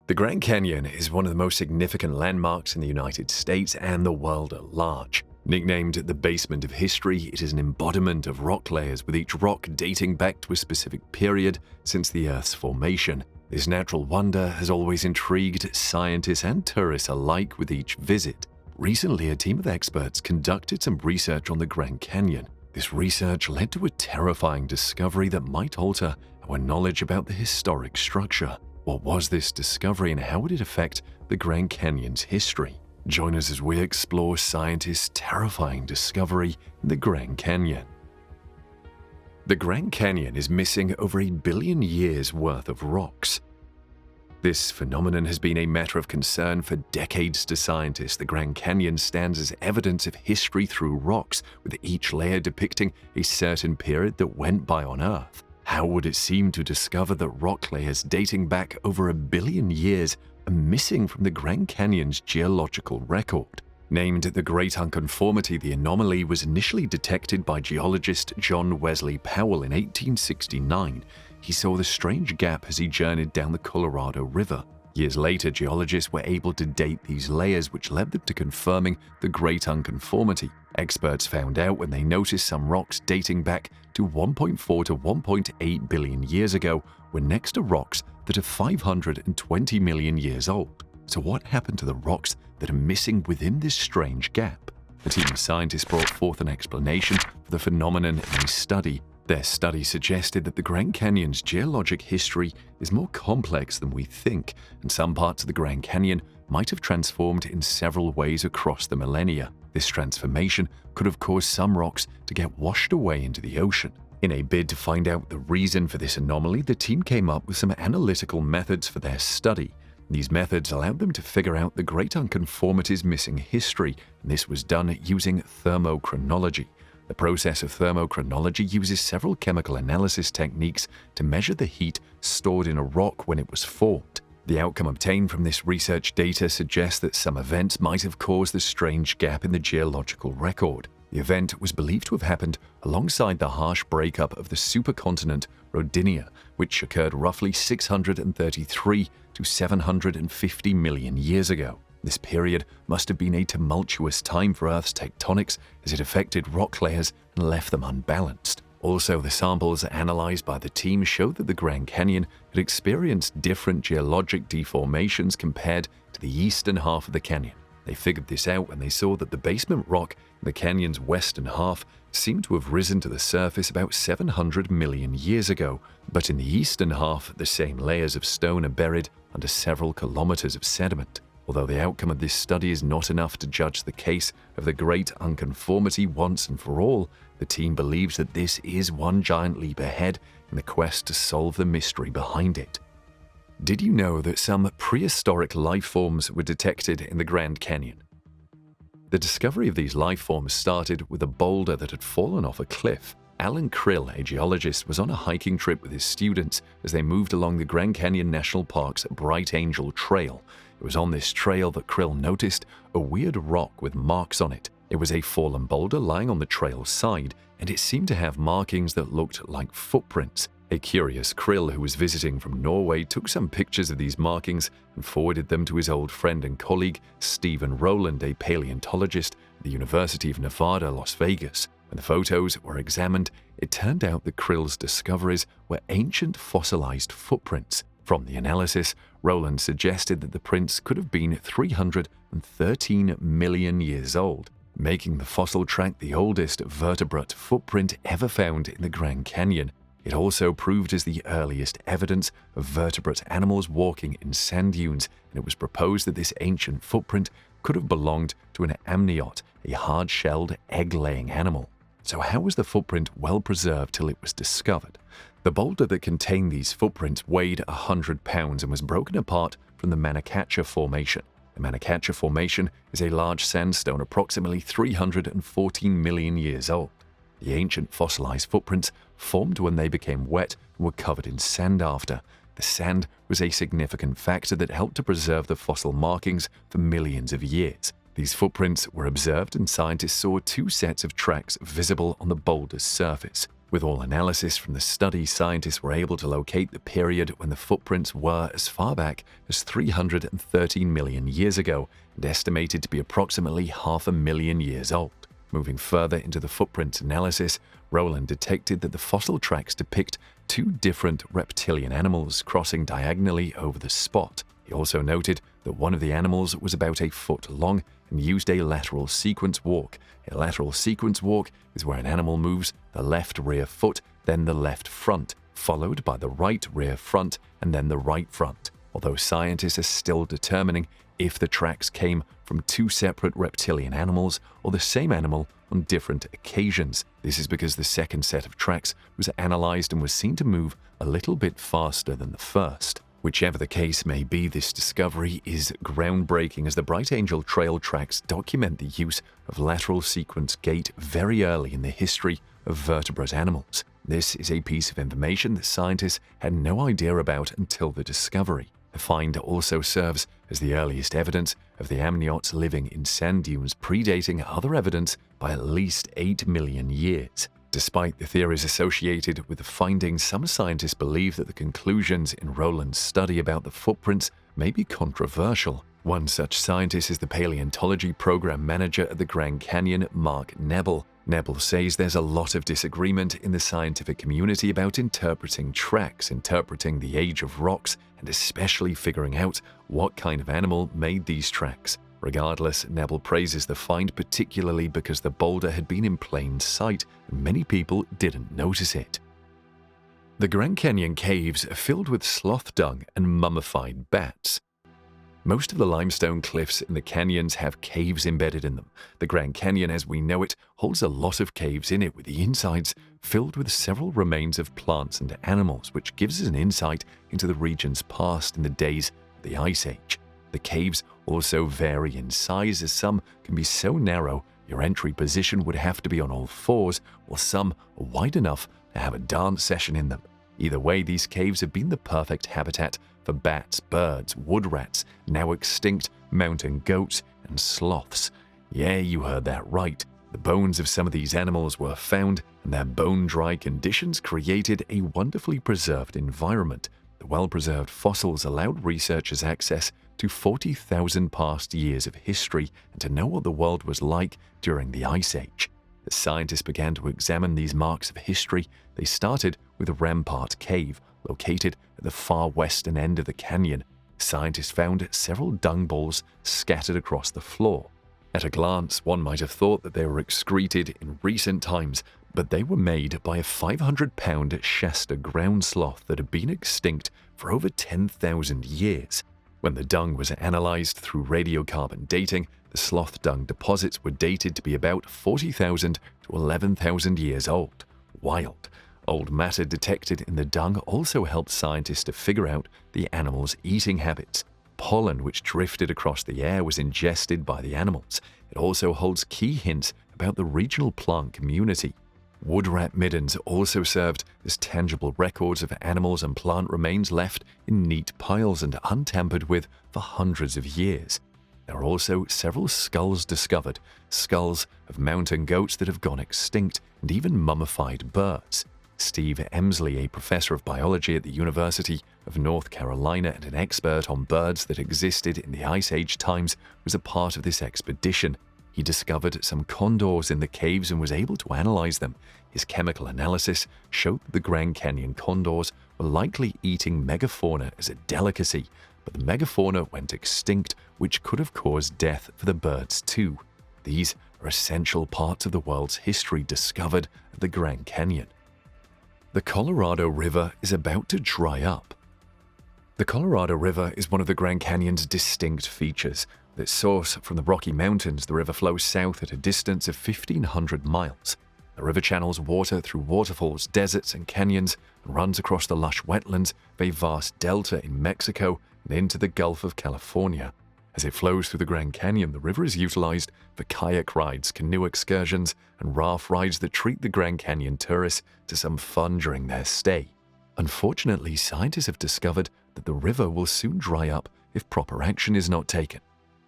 The Grand Canyon is one of the most significant landmarks in the United States and the world at large. Nicknamed the basement of history, it is an embodiment of rock layers, with each rock dating back to a specific period since the Earth's formation. This natural wonder has always intrigued scientists and tourists alike with each visit. Recently, a team of experts conducted some research on the Grand Canyon. This research led to a terrifying discovery that might alter our knowledge about the historic structure. What was this discovery and how would it affect the Grand Canyon's history? Join us as we explore scientists' terrifying discovery in the Grand Canyon. The Grand Canyon is missing over 1 billion years' worth of rocks. This phenomenon has been a matter of concern for decades to scientists. The Grand Canyon stands as evidence of history through rocks, with each layer depicting a certain period that went by on Earth. How would it seem to discover that rock layers dating back over 1 billion years are missing from the Grand Canyon's geological record? Named the Great Unconformity, the anomaly was initially detected by geologist John Wesley Powell in 1869. He saw the strange gap as he journeyed down the Colorado River. Years later, geologists were able to date these layers, which led them to confirming the Great Unconformity. Experts found out when they noticed some rocks dating back to 1.4 to 1.8 billion years ago were next to rocks that are 520 million years old. So what happened to the rocks that are missing within this strange gap? A team of scientists brought forth an explanation for the phenomenon in a study. Their study suggested that the Grand Canyon's geologic history is more complex than we think, and some parts of the Grand Canyon might have transformed in several ways across the millennia. This transformation could have caused some rocks to get washed away into the ocean. In a bid to find out the reason for this anomaly, the team came up with some analytical methods for their study. These methods allowed them to figure out the Great Unconformity's missing history, and this was done using thermochronology. The process of thermochronology uses several chemical analysis techniques to measure the heat stored in a rock when it was formed. The outcome obtained from this research data suggests that some events might have caused the strange gap in the geological record. The event was believed to have happened alongside the harsh breakup of the supercontinent Rodinia, which occurred roughly 633 to 750 million years ago. This period must have been a tumultuous time for Earth's tectonics, as it affected rock layers and left them unbalanced. Also, the samples analyzed by the team showed that the Grand Canyon had experienced different geologic deformations compared to the eastern half of the canyon. They figured this out when they saw that the basement rock in the canyon's western half seemed to have risen to the surface about 700 million years ago, but in the eastern half, the same layers of stone are buried under several kilometers of sediment. Although the outcome of this study is not enough to judge the case of the Great Unconformity once and for all, the team believes that this is one giant leap ahead in the quest to solve the mystery behind it. Did you know that some prehistoric life forms were detected in the Grand Canyon? The discovery of these life forms started with a boulder that had fallen off a cliff. Alan Krill, a geologist, was on a hiking trip with his students as they moved along the Grand Canyon National Park's Bright Angel Trail. It was on this trail that Krill noticed a weird rock with marks on it. It was a fallen boulder lying on the trail's side, and it seemed to have markings that looked like footprints. A curious Krill who was visiting from Norway took some pictures of these markings and forwarded them to his old friend and colleague, Stephen Rowland, a paleontologist at the University of Nevada, Las Vegas. When the photos were examined, it turned out that Krill's discoveries were ancient fossilized footprints. From the analysis, Rowland suggested that the prints could have been 313 million years old, making the fossil track the oldest vertebrate footprint ever found in the Grand Canyon. It also proved as the earliest evidence of vertebrate animals walking in sand dunes, and it was proposed that this ancient footprint could have belonged to an amniot, a hard-shelled, egg-laying animal. So how was the footprint well preserved till it was discovered? The boulder that contained these footprints weighed 100 pounds and was broken apart from the Manacacha Formation. The Manacacha Formation is a large sandstone approximately 314 million years old. The ancient fossilized footprints formed when they became wet and were covered in sand after. The sand was a significant factor that helped to preserve the fossil markings for millions of years. These footprints were observed and scientists saw two sets of tracks visible on the boulder's surface. With all analysis from the study, scientists were able to locate the period when the footprints were as far back as 313 million years ago and estimated to be approximately 500,000 years old. Moving further into the footprint analysis, Rowland detected that the fossil tracks depict two different reptilian animals crossing diagonally over the spot. He also noted that one of the animals was about a foot long and used a lateral sequence walk. A lateral sequence walk is where an animal moves the left rear foot, then the left front, followed by the right rear front, and then the right front, although scientists are still determining if the tracks came from two separate reptilian animals or the same animal on different occasions. This is because the second set of tracks was analyzed and was seen to move a little bit faster than the first. Whichever the case may be, this discovery is groundbreaking as the Bright Angel Trail tracks document the use of lateral sequence gait very early in the history of vertebrate animals. This is a piece of information that scientists had no idea about until the discovery. The find also serves as the earliest evidence of the amniotes living in sand dunes, predating other evidence by at least 8 million years. Despite the theories associated with the findings, some scientists believe that the conclusions in Rowland's study about the footprints may be controversial. One such scientist is the paleontology program manager at the Grand Canyon, Mark Nebel. Nebel says there's a lot of disagreement in the scientific community about interpreting tracks, interpreting the age of rocks, and especially figuring out what kind of animal made these tracks. Regardless, Nebel praises the find particularly because the boulder had been in plain sight and many people didn't notice it. The Grand Canyon caves are filled with sloth dung and mummified bats. Most of the limestone cliffs in the canyons have caves embedded in them. The Grand Canyon, as we know it, holds a lot of caves in it, with the insides filled with several remains of plants and animals, which gives us an insight into the region's past in the days of the Ice Age. The caves also vary in size, as some can be so narrow your entry position would have to be on all fours, while some are wide enough to have a dance session in them. Either way, these caves have been the perfect habitat for bats, birds, wood rats, now extinct mountain goats, and sloths. Yeah, you heard that right. The bones of some of these animals were found, and their bone-dry conditions created a wonderfully preserved environment. The well-preserved fossils allowed researchers access to 40,000 past years of history and to know what the world was like during the Ice Age. As scientists began to examine these marks of history, they started with Rampart Cave, located at the far western end of the canyon. Scientists found several dung balls scattered across the floor. At a glance, one might have thought that they were excreted in recent times, but they were made by a 500-pound Shasta ground sloth that had been extinct for over 10,000 years. When the dung was analyzed through radiocarbon dating, the sloth dung deposits were dated to be about 40,000 to 11,000 years old. Wild. Old matter detected in the dung also helped scientists to figure out the animals' eating habits. Pollen which drifted across the air was ingested by the animals. It also holds key hints about the regional plant community. Wood rat middens also served as tangible records of animals and plant remains left in neat piles and untampered with for hundreds of years. There are also several skulls discovered, skulls of mountain goats that have gone extinct, and even mummified birds. Steve Emsley, a professor of biology at the University of North Carolina and an expert on birds that existed in the Ice Age times, was a part of this expedition. He discovered some condors in the caves and was able to analyze them. His chemical analysis showed that the Grand Canyon condors were likely eating megafauna as a delicacy, but the megafauna went extinct, which could have caused death for the birds too. These are essential parts of the world's history discovered at the Grand Canyon. The Colorado River is about to dry up. The Colorado River is one of the Grand Canyon's distinct features. At its source from the Rocky Mountains, the river flows south at a distance of 1,500 miles. The river channels water through waterfalls, deserts, and canyons and runs across the lush wetlands of a vast delta in Mexico and into the Gulf of California. As it flows through the Grand Canyon, the river is utilized for kayak rides, canoe excursions, and raft rides that treat the Grand Canyon tourists to some fun during their stay. Unfortunately, scientists have discovered that the river will soon dry up if proper action is not taken.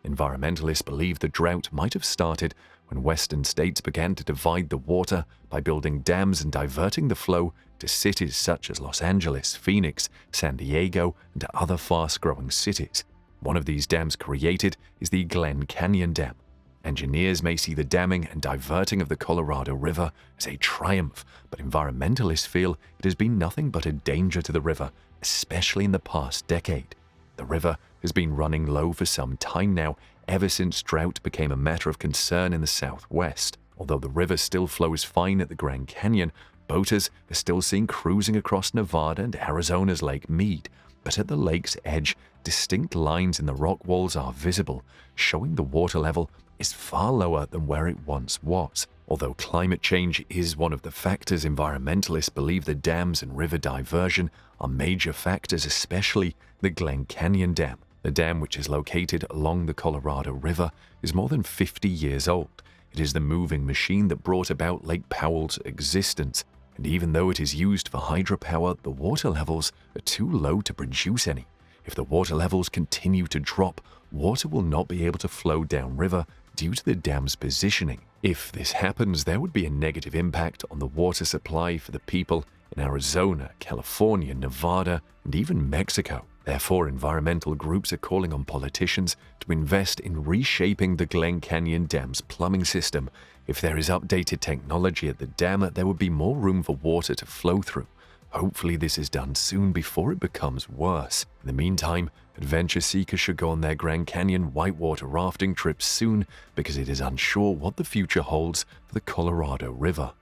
Environmentalists believe the drought might have started when western states began to divide the water by building dams and diverting the flow to cities such as Los Angeles, Phoenix, San Diego, and other fast-growing cities. One of these dams created is the Glen Canyon Dam. Engineers may see the damming and diverting of the Colorado River as a triumph, but environmentalists feel it has been nothing but a danger to the river, especially in the past decade. The river has been running low for some time now, ever since drought became a matter of concern in the Southwest. Although the river still flows fine at the Grand Canyon, boaters are still seen cruising across Nevada and Arizona's Lake Mead. But at the lake's edge, distinct lines in the rock walls are visible, showing the water level is far lower than where it once was. Although climate change is one of the factors, environmentalists believe the dams and river diversion are major factors, especially the Glen Canyon Dam. The dam, which is located along the Colorado River, is more than 50 years old. It is the moving machine that brought about Lake Powell's existence, and even though it is used for hydropower, the water levels are too low to produce any. If the water levels continue to drop, water will not be able to flow downriver due to the dam's positioning. If this happens, there would be a negative impact on the water supply for the people in Arizona, California, Nevada, and even Mexico. Therefore, environmental groups are calling on politicians to invest in reshaping the Glen Canyon Dam's plumbing system. If there is updated technology at the dam, there would be more room for water to flow through. Hopefully this is done soon before it becomes worse. In the meantime, adventure seekers should go on their Grand Canyon whitewater rafting trips soon because it is unsure what the future holds for the Colorado River.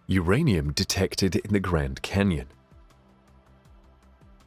Uranium detected in the Grand Canyon.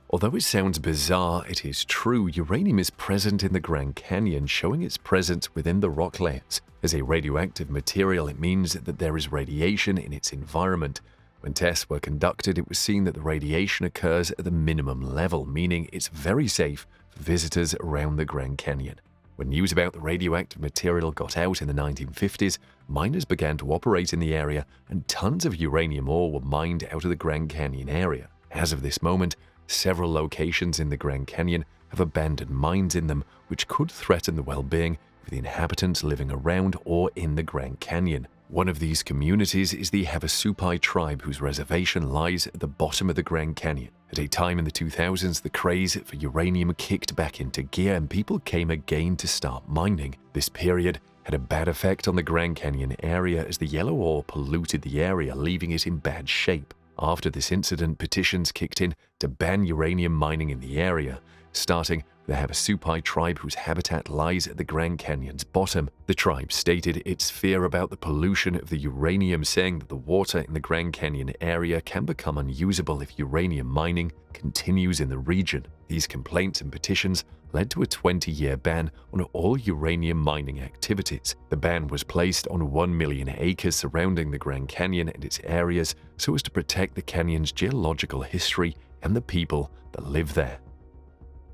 Although it sounds bizarre, it is true. Uranium is present in the Grand Canyon, showing its presence within the rock layers. As a radioactive material, it means that there is radiation in its environment. When tests were conducted, it was seen that the radiation occurs at the minimum level, meaning it's very safe for visitors around the Grand Canyon. When news about the radioactive material got out in the 1950s, miners began to operate in the area and tons of uranium ore were mined out of the Grand Canyon area. As of this moment, several locations in the Grand Canyon have abandoned mines in them, which could threaten the well-being of the inhabitants living around or in the Grand Canyon. One of these communities is the Havasupai tribe, whose reservation lies at the bottom of the Grand Canyon. At a time in the 2000s, the craze for uranium kicked back into gear and people came again to start mining. This period had a bad effect on the Grand Canyon area as the yellow ore polluted the area, leaving it in bad shape. After this incident, petitions kicked in to ban uranium mining in the area, starting with the Havasupai tribe, whose habitat lies at the Grand Canyon's bottom. The tribe stated its fear about the pollution of the uranium, saying that the water in the Grand Canyon area can become unusable if uranium mining continues in the region. These complaints and petitions led to a 20-year ban on all uranium mining activities. The ban was placed on 1 million acres surrounding the Grand Canyon and its areas so as to protect the canyon's geological history and the people that live there.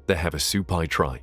The Havasupai tribe.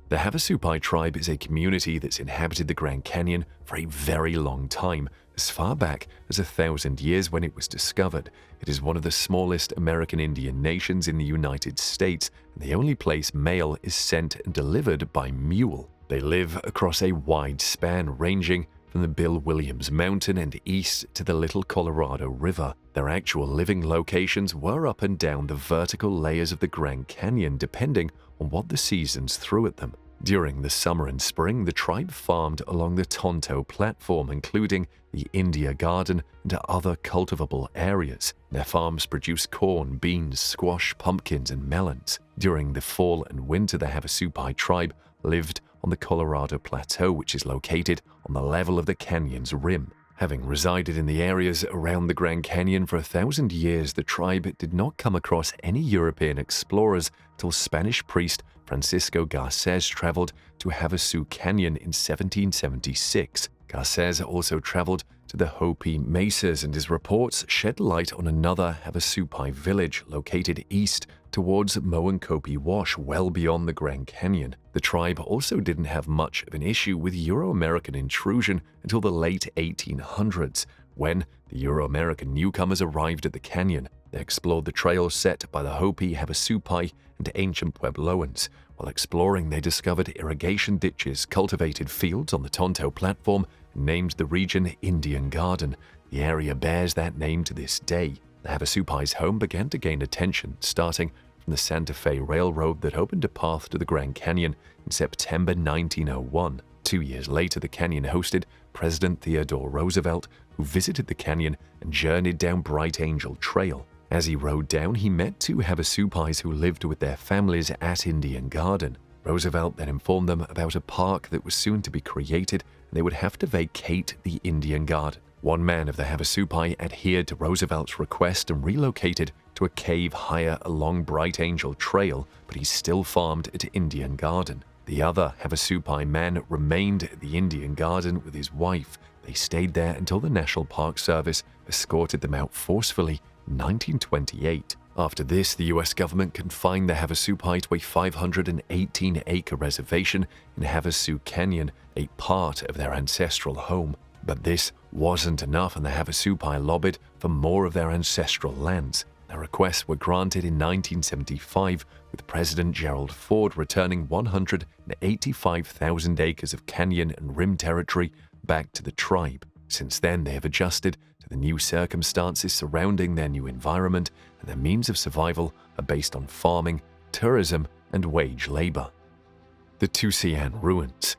The Havasupai tribe is a community that's inhabited the Grand Canyon for a very long time, as far back as 1,000 years when it was discovered. It is one of the smallest American Indian nations in the United States, and the only place mail is sent and delivered by mule. They live across a wide span ranging from the Bill Williams Mountain and east to the Little Colorado River. Their actual living locations were up and down the vertical layers of the Grand Canyon, depending on what the seasons threw at them. During the summer and spring, the tribe farmed along the Tonto Platform, including the India Garden and other cultivable areas. Their farms produce corn, beans, squash, pumpkins, and melons. During the fall and winter, the Havasupai tribe lived on the Colorado Plateau, which is located on the level of the canyon's rim. Having resided in the areas around the Grand Canyon for 1,000 years, the tribe did not come across any European explorers until Spanish priest Francisco Garces traveled to Havasu Canyon in 1776. Garces also traveled to the Hopi Mesas, and his reports shed light on another Havasupai village located east towards Moenkopi Wash, well beyond the Grand Canyon. The tribe also didn't have much of an issue with Euro-American intrusion until the late 1800s, When the Euro-American newcomers arrived at the canyon, they explored the trail set by the Hopi, Havasupai, and ancient Puebloans. While exploring, they discovered irrigation ditches, cultivated fields on the Tonto platform, and named the region Indian Garden. The area bears that name to this day. The Havasupai's home began to gain attention, starting from the Santa Fe Railroad that opened a path to the Grand Canyon in September 1901. 2 years later, the canyon hosted President Theodore Roosevelt, who visited the canyon and journeyed down Bright Angel Trail. As he rode down, he met two Havasupais who lived with their families at Indian Garden. Roosevelt then informed them about a park that was soon to be created, and they would have to vacate the Indian Garden. One man of the Havasupai adhered to Roosevelt's request and relocated to a cave higher along Bright Angel Trail, but he still farmed at Indian Garden. The other Havasupai man remained at the Indian Garden with his wife. They stayed there until the National Park Service escorted them out forcefully in 1928. After this, the US government confined the Havasupai to a 518-acre reservation in Havasu Canyon, a part of their ancestral home. But this wasn't enough, and the Havasupai lobbied for more of their ancestral lands. Their requests were granted in 1975, with President Gerald Ford returning 185,000 acres of canyon and rim territory back to the tribe. Since then, they have adjusted to the new circumstances surrounding their new environment, and their means of survival are based on farming, tourism, and wage labor. The Tusayan Ruins.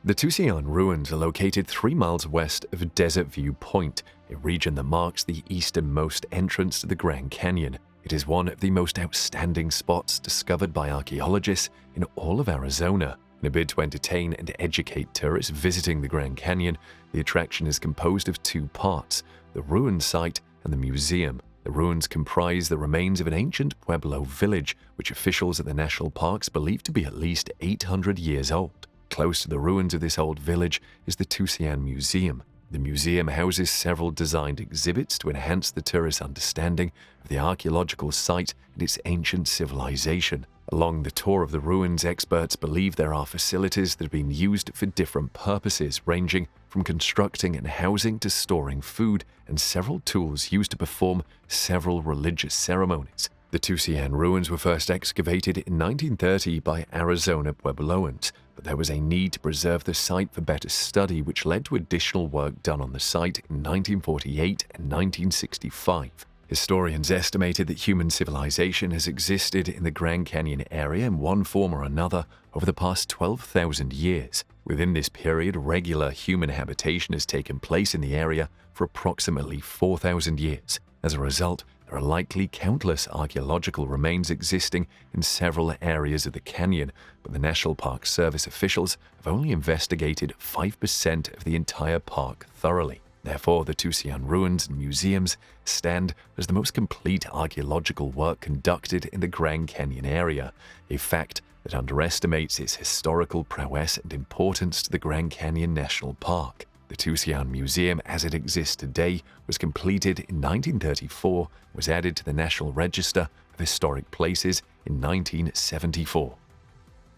The Tusayan Ruins are located 3 miles west of Desert View Point, a region that marks the easternmost entrance to the Grand Canyon. It is one of the most outstanding spots discovered by archaeologists in all of Arizona. In a bid to entertain and educate tourists visiting the Grand Canyon, the attraction is composed of 2 parts, the ruin site and the museum. The ruins comprise the remains of an ancient Pueblo village, which officials at the national parks believe to be at least 800 years old. Close to the ruins of this old village is the Tusayan Museum. The museum houses several designed exhibits to enhance the tourist's understanding of the archaeological site and its ancient civilization. Along the tour of the ruins, experts believe there are facilities that have been used for different purposes, ranging from constructing and housing to storing food, and several tools used to perform several religious ceremonies. The Tusayan ruins were first excavated in 1930 by Arizona Puebloans, but there was a need to preserve the site for better study, which led to additional work done on the site in 1948 and 1965. Historians estimated that human civilization has existed in the Grand Canyon area in one form or another over the past 12,000 years. Within this period, regular human habitation has taken place in the area for approximately 4,000 years. As a result, there are likely countless archaeological remains existing in several areas of the canyon, but the National Park Service officials have only investigated 5% of the entire park thoroughly. Therefore, the Tusayan ruins and museums stand as the most complete archaeological work conducted in the Grand Canyon area, a fact that underestimates its historical prowess and importance to the Grand Canyon National Park. The Tusayan Museum, as it exists today, was completed in 1934 and was added to the National Register of Historic Places in 1974.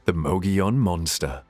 The Mogollon Monster.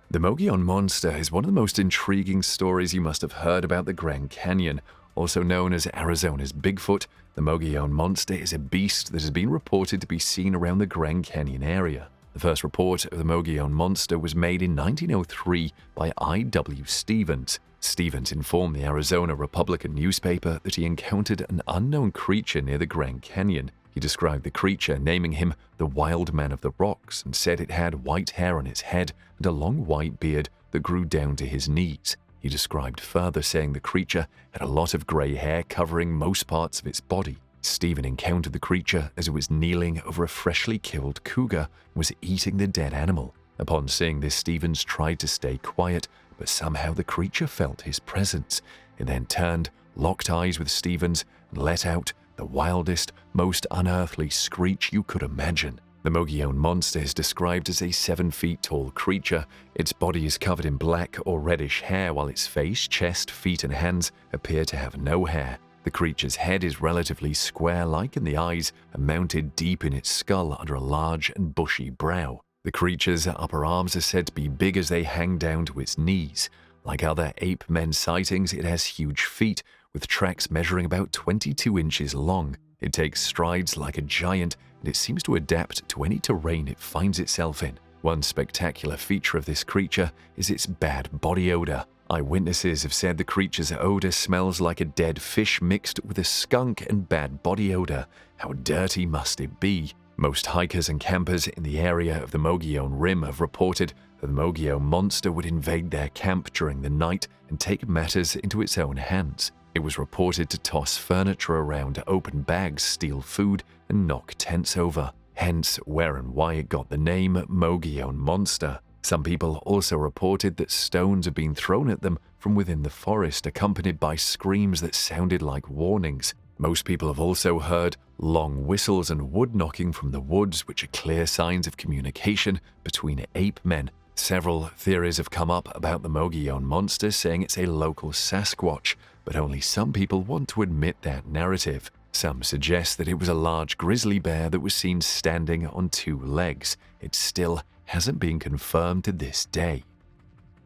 The Mogollon Monster is one of the most intriguing stories you must have heard about the Grand Canyon. Also known as Arizona's Bigfoot, the Mogollon Monster is a beast that has been reported to be seen around the Grand Canyon area. The first report of the Mogollon Monster was made in 1903 by I.W. Stevens. Stevens informed the Arizona Republican newspaper that he encountered an unknown creature near the Grand Canyon. He described the creature, naming him the Wild Man of the Rocks, and said it had white hair on its head and a long white beard that grew down to his knees. He described further, saying the creature had a lot of gray hair covering most parts of its body. Stephen encountered the creature as it was kneeling over a freshly killed cougar and was eating the dead animal. Upon seeing this, Stevens tried to stay quiet, but somehow the creature felt his presence. It then turned, locked eyes with Stevens, and let out the wildest, most unearthly screech you could imagine. The Mogollon Monster is described as a 7 feet tall creature. Its body is covered in black or reddish hair, while its face, chest, feet, and hands appear to have no hair. The creature's head is relatively square-like, and the eyes are mounted deep in its skull under a large and bushy brow. The creature's upper arms are said to be big as they hang down to its knees. Like other ape men sightings, it has huge feet, with tracks measuring about 22 inches long. It takes strides like a giant, and it seems to adapt to any terrain it finds itself in. One spectacular feature of this creature is its bad body odor. Eyewitnesses have said the creature's odor smells like a dead fish mixed with a skunk and bad body odor. How dirty must it be? Most hikers and campers in the area of the Mogollon Rim have reported that the Mogollon monster would invade their camp during the night and take matters into its own hands. It was reported to toss furniture around open bags, steal food, and knock tents over. Hence where and why it got the name Mogollon Monster. Some people also reported that stones had been thrown at them from within the forest, accompanied by screams that sounded like warnings. Most people have also heard long whistles and wood knocking from the woods, which are clear signs of communication between ape men. Several theories have come up about the Mogollon Monster, saying it's a local Sasquatch, but only some people want to admit that narrative. Some suggest that it was a large grizzly bear that was seen standing on two legs. It still hasn't been confirmed to this day.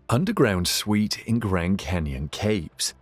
Underground suite in Grand Canyon caves.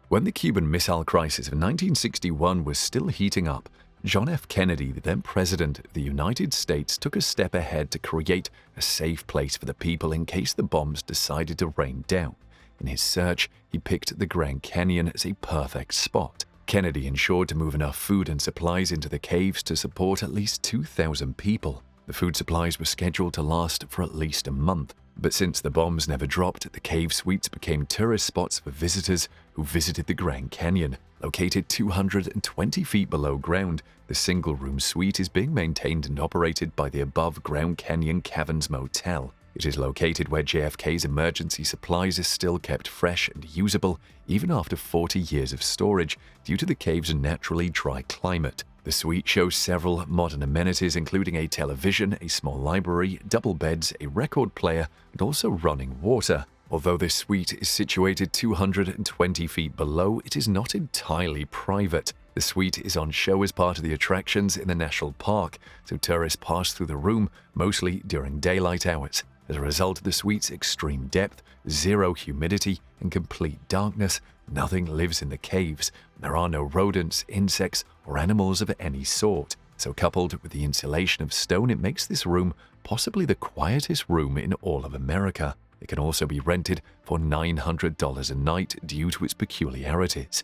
When the Cuban Missile Crisis of 1961 was still heating up, John F. Kennedy, the then President of the United States, took a step ahead to create a safe place for the people in case the bombs decided to rain down. In his search, he picked the Grand Canyon as a perfect spot. Kennedy ensured to move enough food and supplies into the caves to support at least 2,000 people. The food supplies were scheduled to last for at least a month, but since the bombs never dropped, the cave suites became tourist spots for visitors who visited the Grand Canyon. Located 220 feet below ground, the single-room suite is being maintained and operated by the above Grand Canyon Caverns Motel. It is located where JFK's emergency supplies are still kept fresh and usable even after 40 years of storage due to the cave's naturally dry climate. The suite shows several modern amenities including a television, a small library, double beds, a record player, and also running water. Although this suite is situated 220 feet below, it is not entirely private. The suite is on show as part of the attractions in the national park, so tourists pass through the room mostly during daylight hours. As a result of the suite's extreme depth, zero humidity, and complete darkness, nothing lives in the caves. There are no rodents, insects, or animals of any sort. So coupled with the insulation of stone, it makes this room possibly the quietest room in all of America. It can also be rented for $900 a night due to its peculiarities.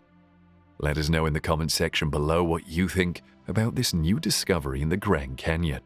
Let us know in the comments section below what you think about this new discovery in the Grand Canyon.